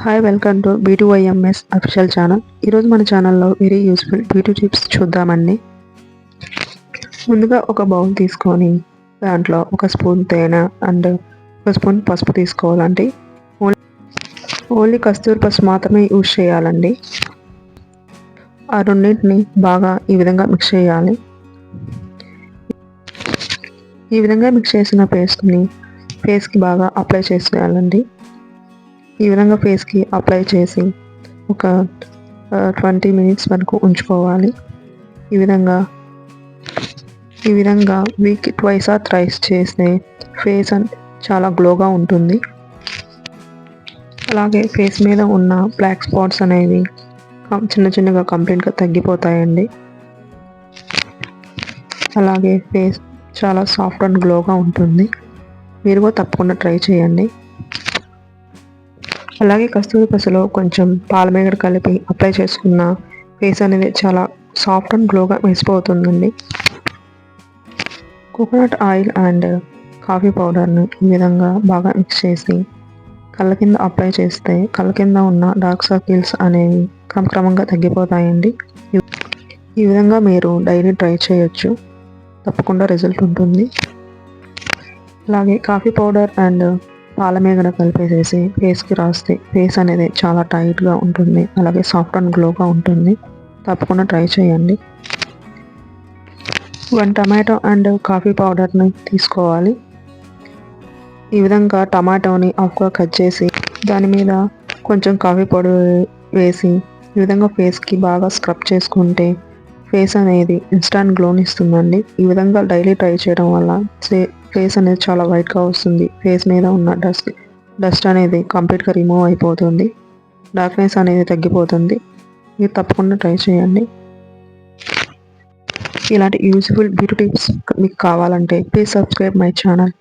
Hi welcome to B2YMS official channel. ఈరోజు మన ఛానల్లో వెరీ యూస్ఫుల్ బ్యూటీ టిప్స్ చూద్దామండి. ముందుగా ఒక బౌల్ తీసుకొని దాంట్లో ఒక స్పూన్ తేనె అండ్ ఒక స్పూన్ పసుపు తీసుకోవాలండి. ఓన్లీ కస్తూరి పసుపు మాత్రమే యూజ్ చేయాలండి. ఆ రెండింటిని బాగా ఈ విధంగా మిక్స్ చేయాలి. ఈ విధంగా మిక్స్ చేసిన పేస్ట్ని ఫేస్కి బాగా అప్లై చేసేయాలండి. ఈ విధంగా ఫేస్కి అప్లై చేసి ఒక 20 మినిట్స్ వరకు ఉంచుకోవాలి. ఈ విధంగా వీక్ ట్వైస్ ఆర్ థ్రైస్ చేస్తే ఫేస్ చాలా గ్లోగా ఉంటుంది. అలాగే ఫేస్ మీద ఉన్న బ్లాక్ స్పాట్స్ అనేవి చిన్నగా కంప్లీట్గా తగ్గిపోతాయండి. అలాగే ఫేస్ చాలా సాఫ్ట్ అండ్ గ్లోగా ఉంటుంది. మీరు కూడా తప్పకుండా ట్రై చేయండి. అలాగే కస్తూరి పసులో కొంచెం పాలమేగడ కలిపి అప్లై చేసుకున్న ఫేస్ అనేది చాలా సాఫ్ట్ అండ్ గ్లోగా మెరిసిపోతుందండి. కోకోనట్ ఆయిల్ అండ్ కాఫీ పౌడర్ని ఈ విధంగా బాగా మిక్స్ చేసి కళ్ళ కింద అప్లై చేస్తే కళ్ళ కింద ఉన్న డార్క్ సర్కిల్స్ అనేవి క్రమంగా తగ్గిపోతాయండి. ఈ విధంగా మీరు డైలీ ట్రై చేయొచ్చు, తప్పకుండా రిజల్ట్ ఉంటుంది. అలాగే కాఫీ పౌడర్ అండ్ పాలమేగడ కలిపేసేసి ఫేస్కి రాస్తే ఫేస్ అనేది చాలా టైట్గా ఉంటుంది. అలాగే సాఫ్ట్ అండ్ గ్లోగా ఉంటుంది. తప్పకుండా ట్రై చేయండి. 1 టమాటో అండ్ కాఫీ పౌడర్ని తీసుకోవాలి. ఈ విధంగా టమాటోని హాఫ్గా కట్ చేసి దాని మీద కొంచెం కాఫీ పౌడర్ వేసి ఈ విధంగా ఫేస్కి బాగా స్క్రబ్ చేసుకుంటే ఫేస్ అనేది ఇన్స్టాంట్ గ్లోని ఇస్తుందండి. ఈ విధంగా డైలీ ట్రై చేయడం వల్ల ఫేస్ అనేది చాలా వైట్గా వస్తుంది. ఫేస్ మీద ఉన్న డస్ట్ అనేది కంప్లీట్గా రిమూవ్ అయిపోతుంది. డార్క్నెస్ అనేది తగ్గిపోతుంది. మీరు తప్పకుండా ట్రై చేయండి. ఇలాంటి యూస్ఫుల్ బ్యూటీ టిప్స్ మీకు కావాలంటే ప్లీజ్ సబ్స్క్రైబ్ మై ఛానల్.